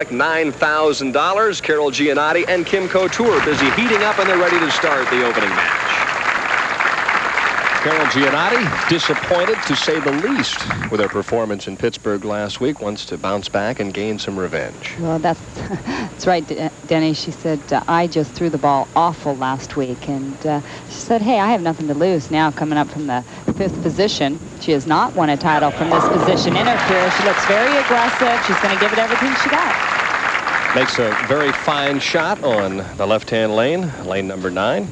$9,000. Carol-Gianotti and Kim-Couture busy heating up, and they're ready to start the opening match. Carol-Gianotti disappointed, to say the least, with her performance in Pittsburgh last week. Wants to bounce back and gain some revenge. Well, that's right, Denny. She said, I just threw the ball awful last week. And she said, hey, I have nothing to lose now coming up from the 5th position. She has not won a title from this position in her career. She looks very aggressive. She's going to give it everything she got. Makes a very fine shot on the left-hand lane, lane number 9.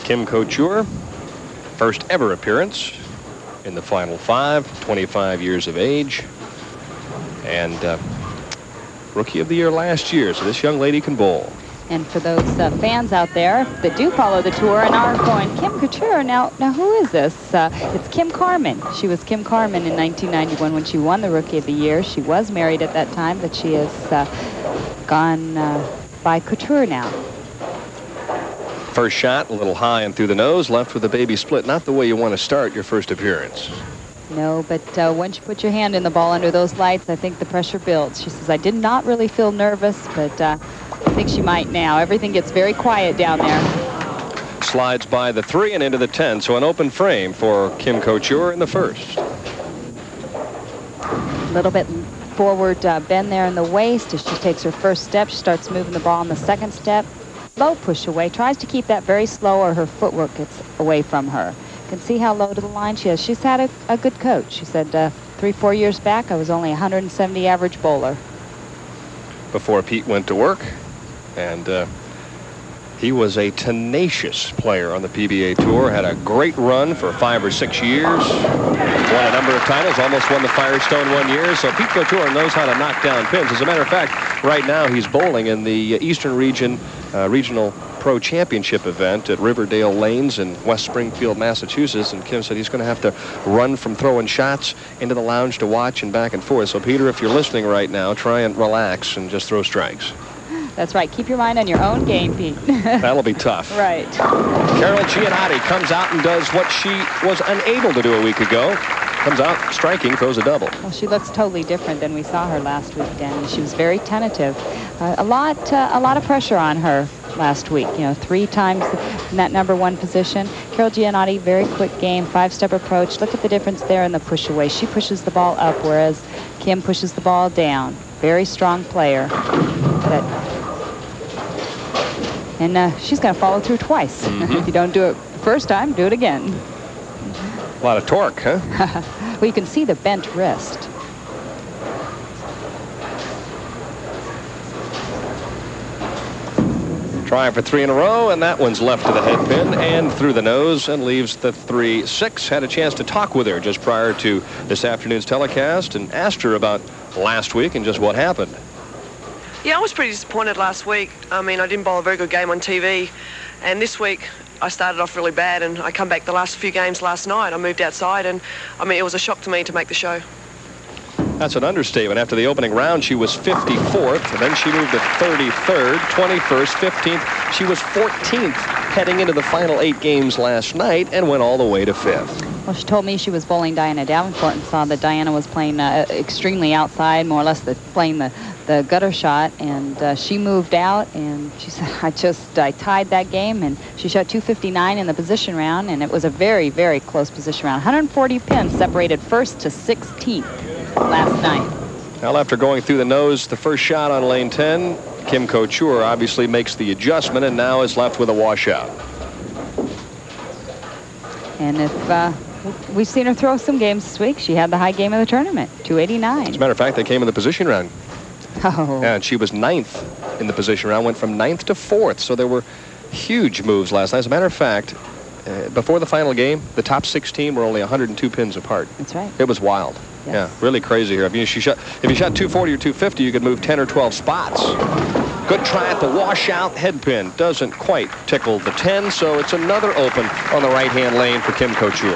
Kim-Couture. First ever appearance in the Final 5, 25 years of age, and Rookie of the Year last year, so this young lady can bowl. And for those fans out there that do follow the tour and are going, Kim-Couture, now who is this? It's Kim Carmen. She was Kim Carmen in 1991 when she won the Rookie of the Year. She was married at that time, but she has gone by Couture now. First shot, a little high and through the nose, left with a baby split. Not the way you want to start your first appearance. No, but once you put your hand in the ball under those lights, I think the pressure builds. She says, I did not really feel nervous, but I think she might now. Everything gets very quiet down there. Slides by the 3 and into the 10, so an open frame for Kim-Couture in the first. A little bit forward bend there in the waist as she takes her first step. She starts moving the ball on the second step. Low push away, tries to keep that very slow or her footwork gets away from her. You can see how low to the line she is. She's had a good coach. She said 3-4 years back I was only 170 average bowler. Before Pete went to work, and he was a tenacious player on the PBA Tour, had a great run for 5 or 6 years, won a number of titles, almost won the Firestone 1 year, so Pete Couture knows how to knock down pins. As a matter of fact, right now he's bowling in the Eastern Region Regional Pro Championship event at Riverdale Lanes in West Springfield, Massachusetts, and Kim said he's going to have to run from throwing shots into the lounge to watch and back and forth. So Peter, if you're listening right now, try and relax and just throw strikes. That's right. Keep your mind on your own game, Pete. That'll be tough. Right. Carol-Gianotti comes out and does what she was unable to do a week ago. Comes out striking, throws a double. Well, she looks totally different than we saw her last week, Danny. She was very tentative. A lot of pressure on her last week. You know, 3 times in that number 1 position. Carol-Gianotti, very quick game, 5-step approach. Look at the difference there in the push away. She pushes the ball up, whereas Kim pushes the ball down. Very strong player. And she's going to follow through twice. If you don't do it first time, do it again. A lot of torque, huh? Well, you can see the bent wrist. Try for 3 in a row, and that one's left to the head pin and through the nose and leaves the 3-6. Had a chance to talk with her just prior to this afternoon's telecast and asked her about last week and just what happened. Yeah, I was pretty disappointed last week. I mean, I didn't bowl a very good game on TV, and this week I started off really bad, and I come back the last few games last night. I moved outside, and I mean, it was a shock to me to make the show. That's an understatement. After the opening round, she was 54th, and then she moved to 33rd, 21st, 15th. She was 14th heading into the final 8 games last night and went all the way to 5th. Well, she told me she was bowling Diana Davenport and saw that Diana was playing extremely outside, more or less playing the gutter shot, and she moved out, and she said, I tied that game, and she shot 259 in the position round, and it was a very, very close position round. 140 pins separated 1st to 16th last night. Well, after going through the nose, the first shot on lane 10, Kim-Couture obviously makes the adjustment and now is left with a washout. And if we've seen her throw some games this week, she had the high game of the tournament, 289. As a matter of fact, they came in the position round. Oh. And she was 9th in the position round, went from 9th to 4th. So there were huge moves last night. As a matter of fact, before the final game, the top 16 were only 102 pins apart. That's right. It was wild. Yes. Yeah, really crazy here. If you shot 240 or 250, you could move 10 or 12 spots. Good try at the washout head pin. Doesn't quite tickle the 10, so it's another open on the right-hand lane for Kim-Couture.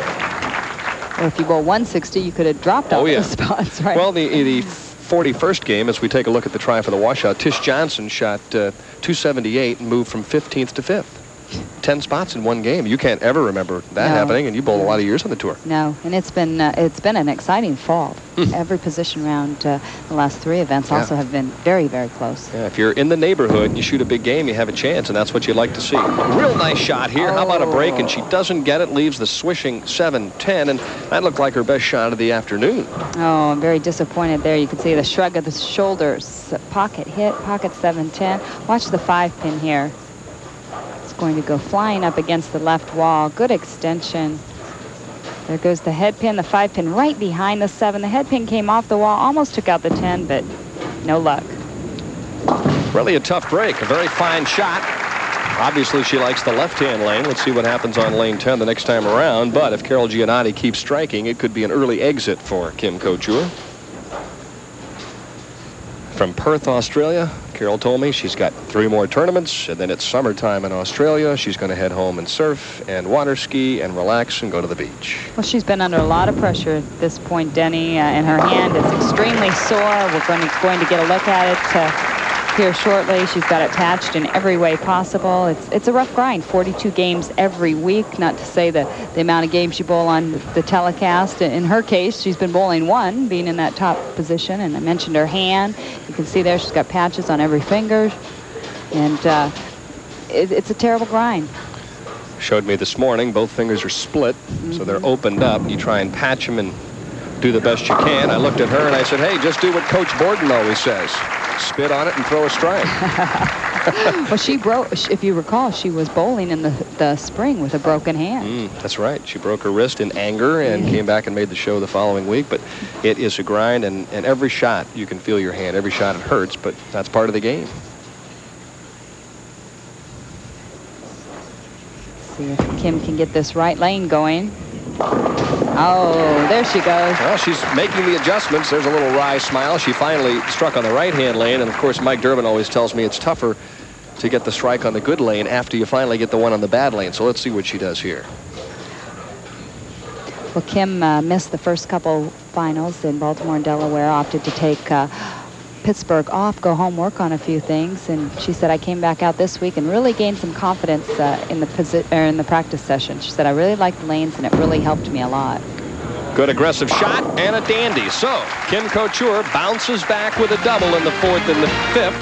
Well, if you bowl 160, you could have dropped all those spots, right? Well, the 41st game, as we take a look at the try for the washout, Tish Johnson shot 278 and moved from 15th to 5th. 10 spots in one game. You can't ever remember that happening, and you bowled a lot of years on the tour. No, and it's been an exciting fall. Every position round, the last 3 events also have been very, very close. Yeah, if you're in the neighborhood and you shoot a big game, you have a chance, and that's what you'd like to see. Real nice shot here. How about a break? And she doesn't get it, leaves the swishing 7-10, and that looked like her best shot of the afternoon. Oh, I'm very disappointed there. You can see the shrug of the shoulders. Pocket hit, pocket 7-10. Watch the 5-pin here. Going to go flying up against the left wall. Good extension. There goes the head pin, the 5-pin right behind the 7. The head pin came off the wall, almost took out the 10, but no luck. Really a tough break. A very fine shot. Obviously, she likes the left-hand lane. Let's see what happens on lane 10 the next time around. But if Carol-Gianotti keeps striking, it could be an early exit for Kim-Couture. From Perth, Australia, Carol told me she's got 3 more tournaments, and then it's summertime in Australia. She's going to head home and surf and water ski and relax and go to the beach. Well, she's been under a lot of pressure at this point, Denny, and her hand is extremely sore. We're going to get a look at it here shortly. She's got it patched in every way possible. It's a rough grind. 42 games every week, not to say the amount of games you bowl on the telecast. In her case, she's been bowling 1, being in that top position, and I mentioned her hand. You can see there she's got patches on every finger, and it's a terrible grind. Showed me this morning, both fingers are split, so they're opened up. You try and patch them and do the best you can. I looked at her and I said, hey, just do what Coach Borden always says. Spit on it and throw a strike. Well, she broke, if you recall, she was bowling in the spring with a broken hand. That's right. She broke her wrist in anger and came back and made the show the following week. But it is a grind, and every shot you can feel your hand. Every shot it hurts, but that's part of the game. See if Kim can get this right lane going. Oh, there she goes. Well, she's making the adjustments. There's a little wry smile. She finally struck on the right-hand lane, and of course Mike Durbin always tells me it's tougher to get the strike on the good lane after you finally get the one on the bad lane. So let's see what she does here. Well, Kim missed the first couple finals in Baltimore and Delaware, opted to take Pittsburgh off, go home, work on a few things, and she said, I came back out this week and really gained some confidence in the practice session. She said, I really liked the lanes, and it really helped me a lot. Good aggressive shot and a dandy. So Kim-Couture bounces back with a double in the 4th and the 5th.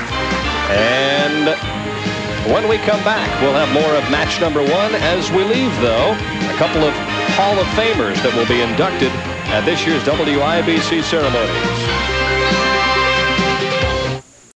And when we come back, we'll have more of match number 1. As we leave, though, a couple of Hall of Famers that will be inducted at this year's WIBC ceremonies.